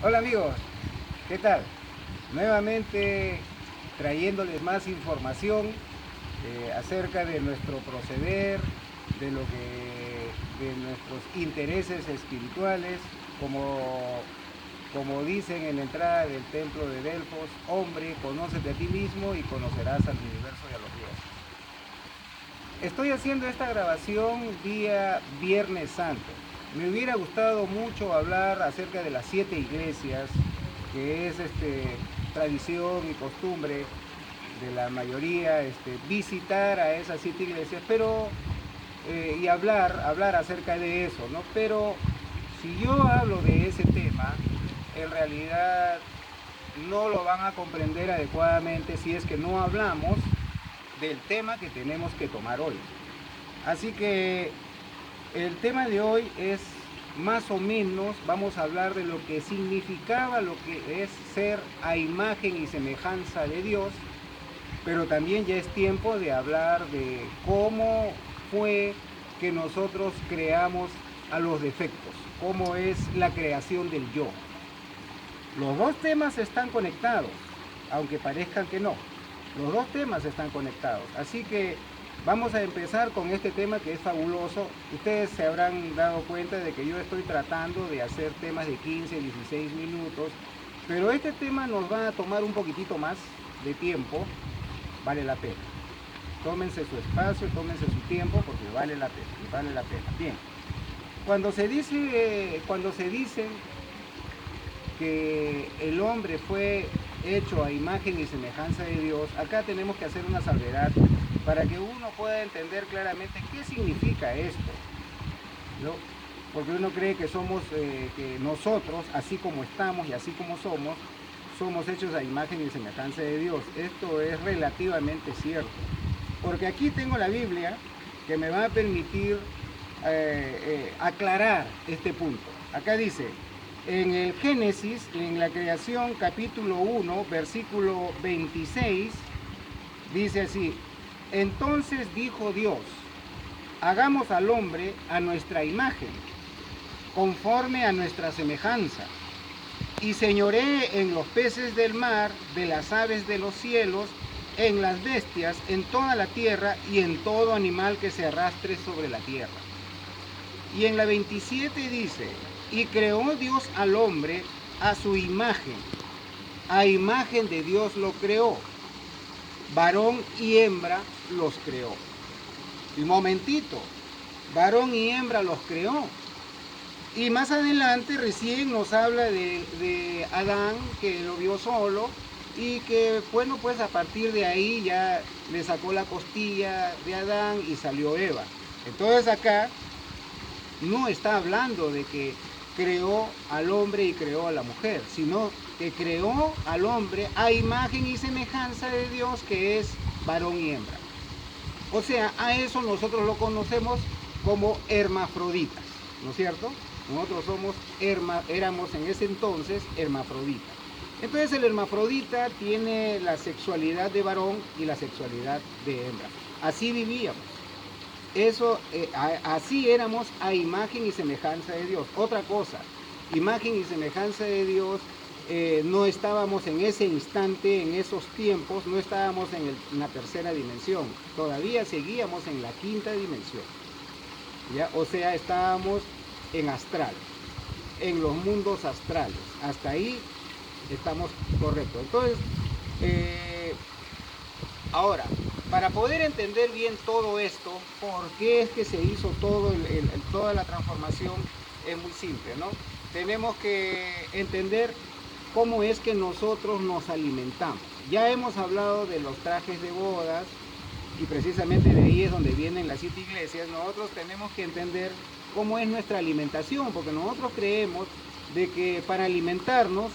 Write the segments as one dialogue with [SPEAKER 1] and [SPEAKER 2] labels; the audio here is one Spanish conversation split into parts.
[SPEAKER 1] Hola amigos, ¿qué tal? Nuevamente trayéndoles más información acerca de nuestro proceder, de nuestros intereses espirituales, como dicen en la entrada del templo de Delfos: hombre, conócete a ti mismo y conocerás al universo y a los dioses. Estoy haciendo esta grabación día Viernes Santo. Me hubiera gustado mucho hablar acerca de las 7 iglesias, que es tradición y costumbre de la mayoría visitar a esas 7 iglesias, pero y hablar acerca de eso, ¿no? Pero si yo hablo de ese tema, en realidad no lo van a comprender adecuadamente si es que no hablamos del tema que tenemos que tomar hoy. Así que el tema de hoy es más o menos, vamos a hablar de lo que significaba lo que es ser a imagen y semejanza de Dios, pero también ya es tiempo de hablar de cómo fue que nosotros creamos a los defectos, cómo es la creación del yo. Los dos temas están conectados, aunque parezcan que no. Los dos temas están conectados. Así que vamos a empezar con este tema que es fabuloso. Ustedes se habrán dado cuenta de que yo estoy tratando de hacer temas de 15, 16 minutos, pero este tema nos va a tomar un poquitito más de tiempo. Vale la pena. Tómense su espacio, tómense su tiempo, porque vale la pena, vale la pena. Bien, cuando se dice que el hombre fue hecho a imagen y semejanza de Dios, acá tenemos que hacer una salvedad para que uno pueda entender claramente qué significa esto, ¿no? Porque uno cree que que nosotros, así como estamos y así como somos hechos a imagen y semejanza de Dios. Esto es relativamente cierto, porque aquí tengo la Biblia que me va a permitir aclarar este punto. Acá dice, en el Génesis, en la creación, capítulo 1, versículo 26, dice así: entonces dijo Dios, hagamos al hombre a nuestra imagen, conforme a nuestra semejanza, y señoree en los peces del mar, de las aves de los cielos, en las bestias, en toda la tierra y en todo animal que se arrastre sobre la tierra. Y en la 27 dice, y creó Dios al hombre a su imagen de Dios lo creó, varón y hembra los creó. Un momentito, varón y hembra los creó. Y más adelante recién nos habla de Adán, que lo vio solo y que, bueno, pues a partir de ahí ya le sacó la costilla de Adán y salió Eva. Entonces acá no está hablando de que creó al hombre y creó a la mujer, sino que creó al hombre a imagen y semejanza de Dios, que es varón y hembra. O sea, a eso nosotros lo conocemos como hermafroditas, ¿no es cierto? Nosotros éramos en ese entonces hermafroditas. Entonces el hermafrodita tiene la sexualidad de varón y la sexualidad de hembra. Así vivíamos. Así éramos a imagen y semejanza de Dios. Otra cosa, imagen y semejanza de Dios, no estábamos en ese instante, en esos tiempos, no estábamos en la tercera dimensión, todavía seguíamos en la quinta dimensión, ¿ya? O sea, estábamos en astral, en los mundos astrales. Hasta ahí estamos correctos. Entonces, ahora, para poder entender bien todo esto, por qué es que se hizo toda la transformación, es muy simple, ¿no? Tenemos que entender cómo es que nosotros nos alimentamos. Ya hemos hablado de los trajes de bodas y precisamente de ahí es donde vienen las 7 iglesias. Nosotros tenemos que entender cómo es nuestra alimentación, porque nosotros creemos de que para alimentarnos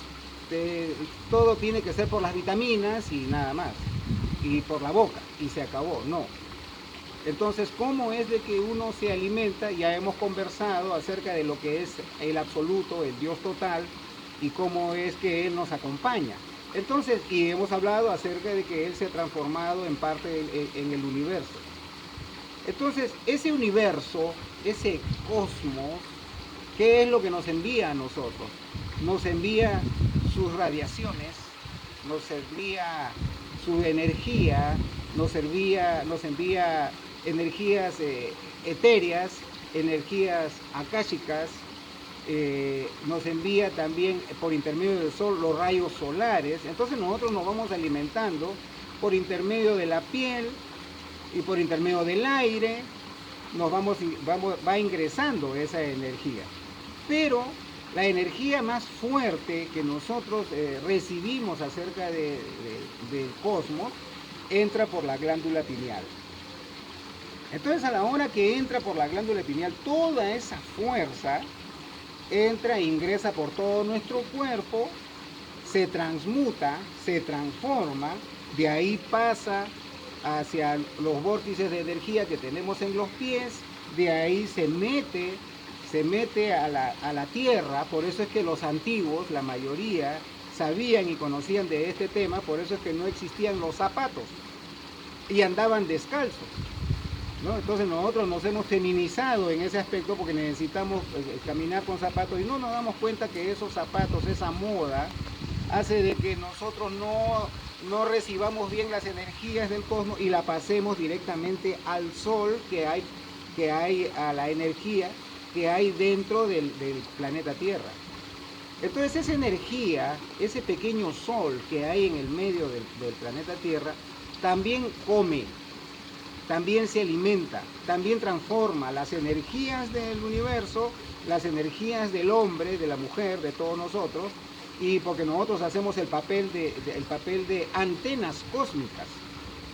[SPEAKER 1] todo tiene que ser por las vitaminas y nada más, y por la boca, y se acabó. No. Entonces, ¿cómo es de que uno se alimenta? Ya hemos conversado acerca de lo que es el absoluto, el Dios total, y cómo es que Él nos acompaña. Entonces, y hemos hablado acerca de que Él se ha transformado en parte en el universo. Entonces, ese universo, ese cosmos, ¿Qué es lo que nos envía a nosotros? Nos envía sus radiaciones, nos envía su energía, nos envía energías etéreas, energías akáshicas, nos envía también por intermedio del sol los rayos solares. Entonces nosotros nos vamos alimentando por intermedio de la piel y por intermedio del aire, va ingresando esa energía. Pero la energía más fuerte que nosotros recibimos acerca del cosmos entra por la glándula pineal. Entonces, a la hora que entra por la glándula pineal, toda esa fuerza entra e ingresa por todo nuestro cuerpo, se transmuta, se transforma, de ahí pasa hacia los vórtices de energía que tenemos en los pies, de ahí se mete a la tierra. Por eso es que los antiguos, la mayoría, sabían y conocían de este tema. Por eso es que no existían los zapatos y andaban descalzos, ¿no? Entonces nosotros nos hemos feminizado en ese aspecto porque necesitamos caminar con zapatos, y no nos damos cuenta que esos zapatos, esa moda, hace de que nosotros no recibamos bien las energías del cosmos y la pasemos directamente al sol que hay a la energía que hay dentro del planeta Tierra. Entonces esa energía, ese pequeño sol que hay en el medio del planeta Tierra, también come, también se alimenta, también transforma las energías del universo, las energías del hombre, de la mujer, de todos nosotros, y porque nosotros hacemos el papel de antenas cósmicas.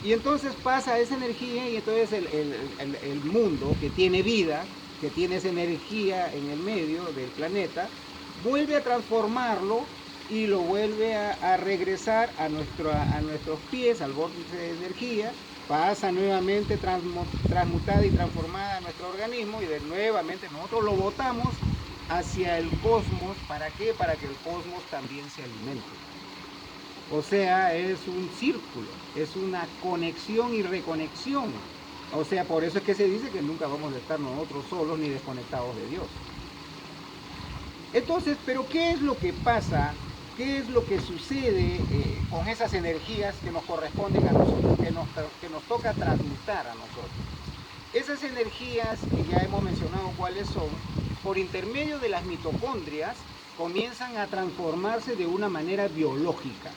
[SPEAKER 1] Y entonces pasa esa energía, y entonces el mundo que tiene vida, que tiene esa energía en el medio del planeta, vuelve a transformarlo y lo vuelve a regresar a nuestros pies, al vórtice de energía, pasa nuevamente transmutada y transformada a nuestro organismo, y nuevamente nosotros lo botamos hacia el cosmos. ¿Para qué? Para que el cosmos también se alimente. O sea, es un círculo, es una conexión y reconexión. O sea, por eso es que se dice que nunca vamos a estar nosotros solos ni desconectados de Dios. Entonces, ¿pero qué es lo que pasa? ¿Qué es lo que sucede con esas energías que nos corresponden a nosotros, que nos toca transmutar a nosotros? Esas energías, que ya hemos mencionado cuáles son, por intermedio de las mitocondrias, comienzan a transformarse de una manera biológica.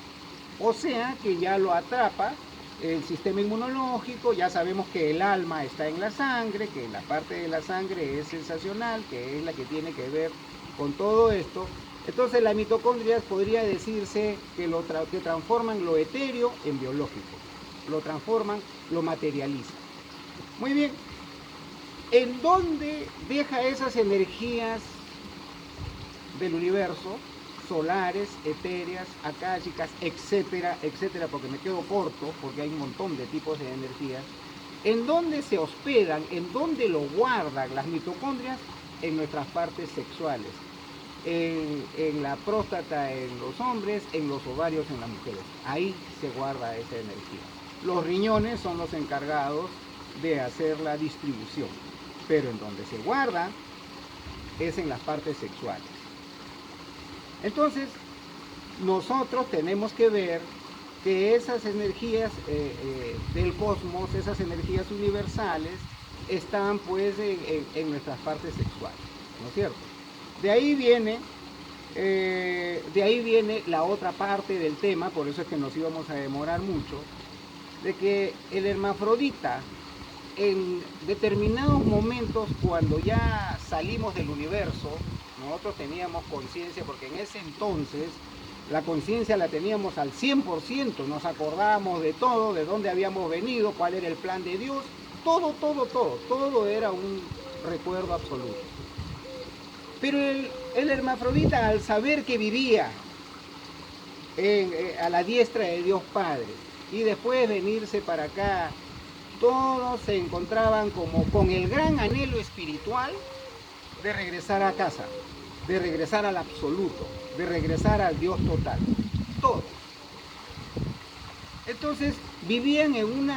[SPEAKER 1] O sea, que ya lo atrapa el sistema inmunológico. Ya sabemos que el alma está en la sangre, que la parte de la sangre es sensacional, que es la que tiene que ver con todo esto. Entonces las mitocondrias podría decirse que transforman lo etéreo en biológico, lo transforman, lo materializan. Muy bien, ¿en dónde deja esas energías del universo, solares, etéreas, akáshicas, etcétera, etcétera? Porque me quedo corto, porque hay un montón de tipos de energías. ¿En dónde se hospedan, en dónde lo guardan las mitocondrias? En nuestras partes sexuales. En la próstata en los hombres, en los ovarios en las mujeres. Ahí se guarda esa energía. Los riñones son los encargados de hacer la distribución, pero en donde se guarda es en las partes sexuales. Entonces, nosotros tenemos que ver que esas energías del cosmos, esas energías universales, están pues en nuestras partes sexuales, ¿no es cierto? De ahí viene la otra parte del tema. Por eso es que nos íbamos a demorar mucho, de que el hermafrodita, en determinados momentos, cuando ya salimos del universo, nosotros teníamos conciencia, porque en ese entonces la conciencia la teníamos al 100%, nos acordábamos de todo, de dónde habíamos venido, cuál era el plan de Dios, todo era un recuerdo absoluto. Pero el hermafrodita, al saber que vivía a la diestra de Dios Padre, y después venirse para acá, todos se encontraban como con el gran anhelo espiritual de regresar a casa, de regresar al absoluto, de regresar al Dios total. Todos. Entonces vivían en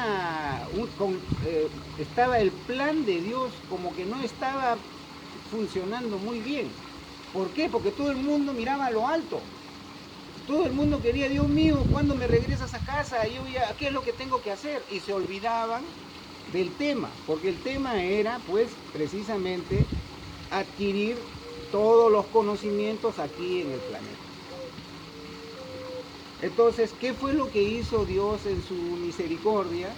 [SPEAKER 1] estaba el plan de Dios como que no estaba funcionando muy bien. ¿Por qué? Porque todo el mundo miraba a lo alto. Todo el mundo quería, Dios mío, ¿cuándo me regresas a casa? ¿Qué es lo que tengo que hacer? Y se olvidaban del tema, porque el tema era, pues, precisamente adquirir todos los conocimientos aquí en el planeta. Entonces, ¿qué fue lo que hizo Dios en su misericordia?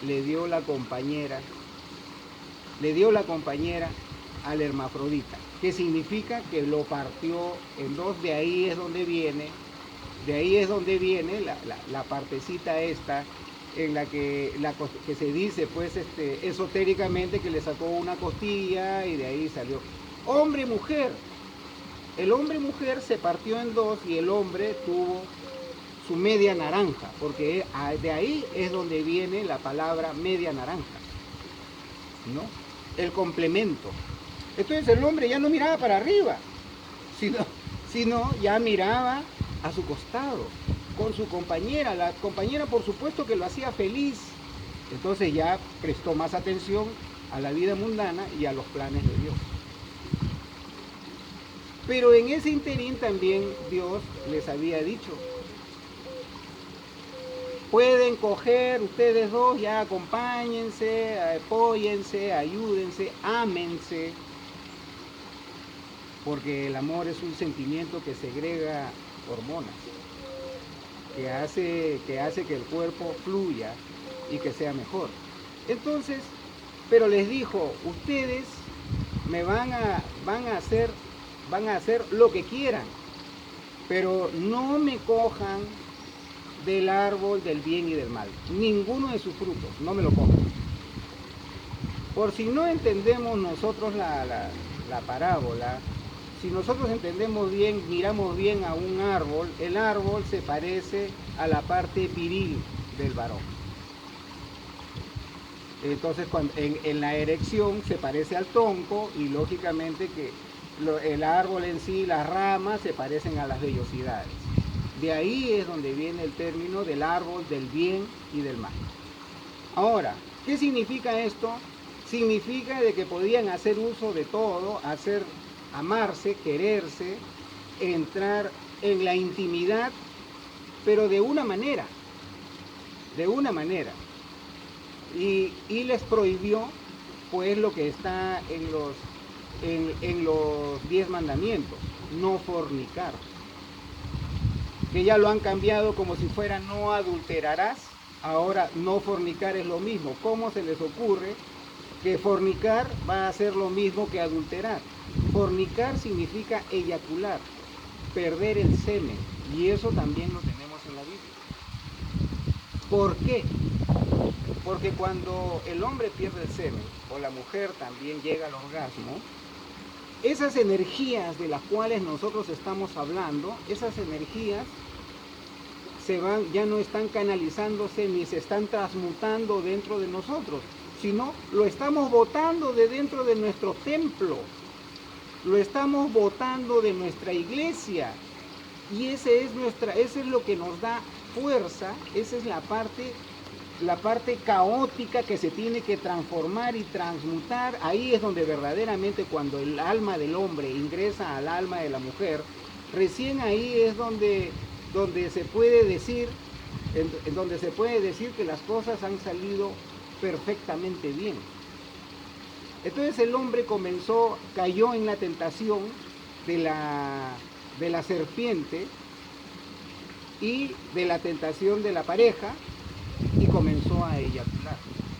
[SPEAKER 1] Le dio la compañera al hermafrodita, que significa que lo partió en dos. De ahí es donde viene la partecita esta en la que se dice, pues, esotéricamente, que le sacó una costilla y de ahí salió hombre y mujer. El hombre y mujer se partió en dos y el hombre tuvo su media naranja, porque de ahí es donde viene la palabra media naranja, ¿no? El complemento. Entonces el hombre ya no miraba para arriba, sino ya miraba a su costado, con su compañera. La compañera, por supuesto, que lo hacía feliz. Entonces ya prestó más atención a la vida mundana y a los planes de Dios. Pero en ese interín también Dios les había dicho: pueden coger ustedes dos, ya acompáñense, apóyense, ayúdense, ámense, porque el amor es un sentimiento que segrega hormonas, que hace que el cuerpo fluya y que sea mejor. Entonces, pero les dijo: ustedes me van a hacer lo que quieran, pero no me cojan del árbol del bien y del mal, ninguno de sus frutos, no me lo cojan. Por si no entendemos nosotros la parábola, si nosotros entendemos bien, miramos bien a un árbol, el árbol se parece a la parte viril del varón. Entonces, en la erección se parece al tronco, y lógicamente que el árbol en sí, las ramas, se parecen a las vellosidades. De ahí es donde viene el término del árbol del bien y del mal. Ahora, ¿qué significa esto? Significa de que podían hacer uso de todo, amarse, quererse, entrar en la intimidad, pero de una manera. Y les prohibió, pues, lo que está en los 10 mandamientos: no fornicar, que ya lo han cambiado como si fuera no adulterarás. Ahora no fornicar es lo mismo. ¿Cómo se les ocurre que fornicar va a ser lo mismo que adulterar? Fornicar significa eyacular, perder el semen, y eso también lo tenemos en la Biblia. ¿Por qué? Porque cuando el hombre pierde el semen, o la mujer también llega al orgasmo, esas energías de las cuales nosotros estamos hablando, esas energías ya no están canalizándose ni se están transmutando dentro de nosotros, sino lo estamos botando de dentro de nuestro templo, lo estamos botando de nuestra iglesia, y ese es lo que nos da fuerza. Esa es la parte caótica que se tiene que transformar y transmutar. Ahí es donde verdaderamente, cuando el alma del hombre ingresa al alma de la mujer, recién ahí es donde se puede decir que las cosas han salido perfectamente bien. Entonces el hombre cayó en la tentación de la serpiente y de la tentación de la pareja, y comenzó a eyacular,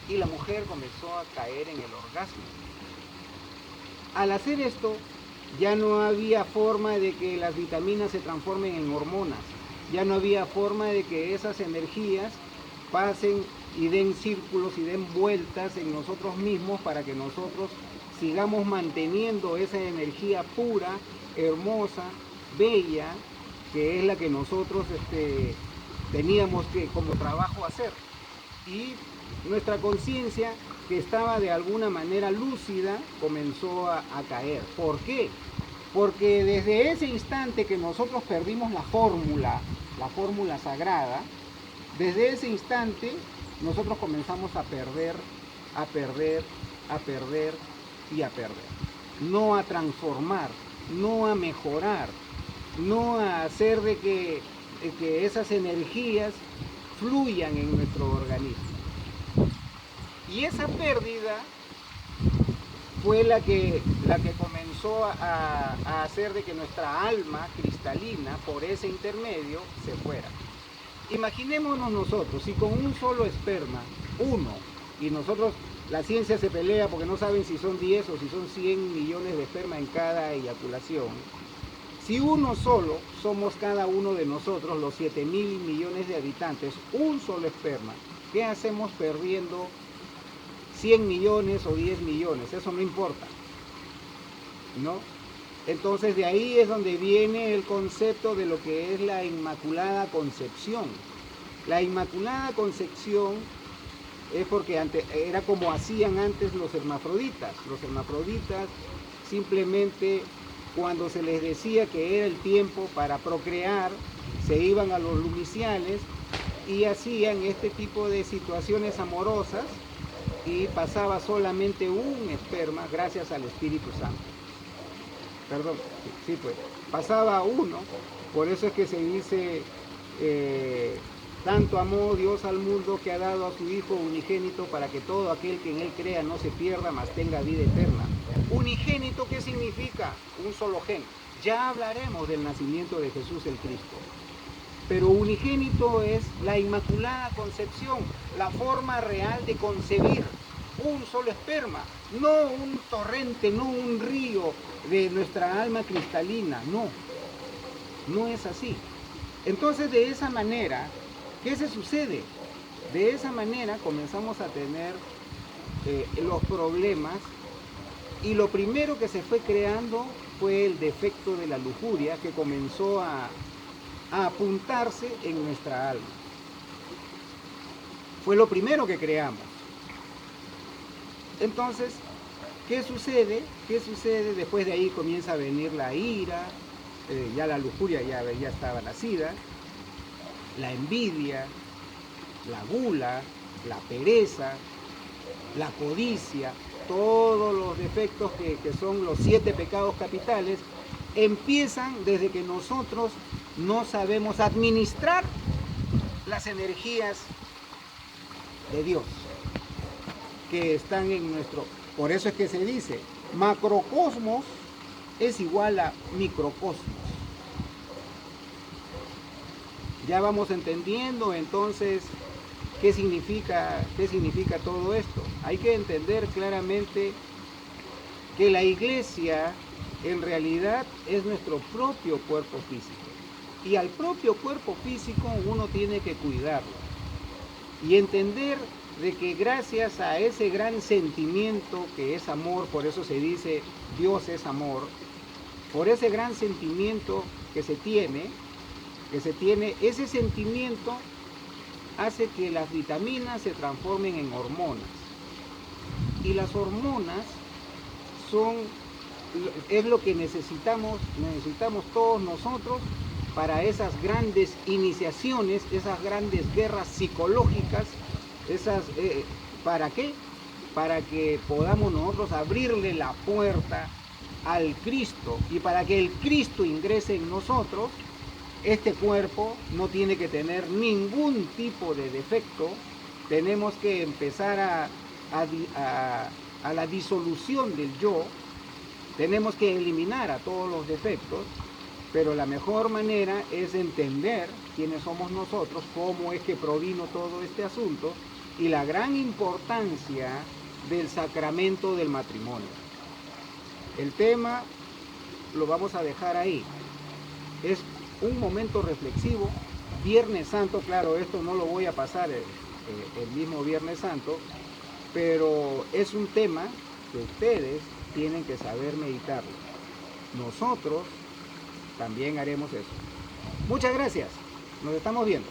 [SPEAKER 1] y la mujer comenzó a caer en el orgasmo. Al hacer esto, ya no había forma de que las vitaminas se transformen en hormonas, ya no había forma de que esas energías pasen y den círculos y den vueltas en nosotros mismos, para que nosotros sigamos manteniendo esa energía pura, hermosa, bella, que es la que nosotros teníamos que como trabajo hacer. Y nuestra conciencia, que estaba de alguna manera lúcida, comenzó a caer. ¿Por qué? Porque desde ese instante que nosotros perdimos la fórmula sagrada, desde ese instante nosotros comenzamos a perder y a perder. no a transformar, no a mejorar, no a hacer de que esas energías fluyan en nuestro organismo. Y esa pérdida fue la que comenzó a hacer de que nuestra alma cristalina, por ese intermedio, se fuera. Imaginémonos nosotros, si con un solo esperma, uno, y nosotros, la ciencia se pelea porque no saben si son 10 o si son 100 millones de esperma en cada eyaculación. Si uno solo, somos cada uno de nosotros, los 7.000 millones de habitantes, un solo esperma, ¿qué hacemos perdiendo 100 millones o 10 millones? Eso no importa, ¿no? Entonces de ahí es donde viene el concepto de lo que es la Inmaculada Concepción. La Inmaculada Concepción es porque antes, era como hacían antes los hermafroditas. Los hermafroditas simplemente, cuando se les decía que era el tiempo para procrear, se iban a los lumiciales y hacían este tipo de situaciones amorosas y pasaba solamente un esperma gracias al Espíritu Santo. Perdón, sí pues, pasaba uno, por eso es que se dice, tanto amó Dios al mundo que ha dado a su Hijo unigénito para que todo aquel que en Él crea no se pierda, mas tenga vida eterna. Unigénito, ¿qué significa? Un solo gen. Ya hablaremos del nacimiento de Jesús el Cristo. Pero unigénito es la Inmaculada Concepción, la forma real de concebir un solo esperma, no un torrente, no un río de nuestra alma cristalina, no es así. Entonces de esa manera, ¿qué se sucede? De esa manera comenzamos a tener los problemas, y lo primero que se fue creando fue el defecto de la lujuria, que comenzó a apuntarse en nuestra alma. Fue lo primero que creamos. Entonces, ¿qué sucede? ¿Qué sucede? Después de ahí comienza a venir la ira, ya la lujuria ya estaba nacida, la envidia, la gula, la pereza, la codicia, todos los defectos que son los 7 pecados capitales, empiezan desde que nosotros no sabemos administrar las energías de Dios que están en nuestro... Por eso es que se dice, macrocosmos es igual a microcosmos. Ya vamos entendiendo entonces qué significa todo esto. Hay que entender claramente que la iglesia en realidad es nuestro propio cuerpo físico. Y al propio cuerpo físico uno tiene que cuidarlo. Y entender de que gracias a ese gran sentimiento que es amor, por eso se dice Dios es amor, por ese gran sentimiento que se tiene, ese sentimiento hace que las vitaminas se transformen en hormonas. Y las hormonas es lo que necesitamos todos nosotros para esas grandes iniciaciones, esas grandes guerras psicológicas, ¿para qué? Para que podamos nosotros abrirle la puerta al Cristo, y para que el Cristo ingrese en nosotros. Este cuerpo no tiene que tener ningún tipo de defecto. Tenemos que empezar a la disolución del yo. Tenemos que eliminar a todos los defectos, pero la mejor manera es entender quiénes somos nosotros, cómo es que provino todo este asunto y la gran importancia del sacramento del matrimonio. El tema lo vamos a dejar ahí. Es un momento reflexivo. Viernes Santo, claro, esto no lo voy a pasar el mismo Viernes Santo, pero es un tema que ustedes tienen que saber meditarlo. Nosotros también haremos eso. Muchas gracias. Nos estamos viendo.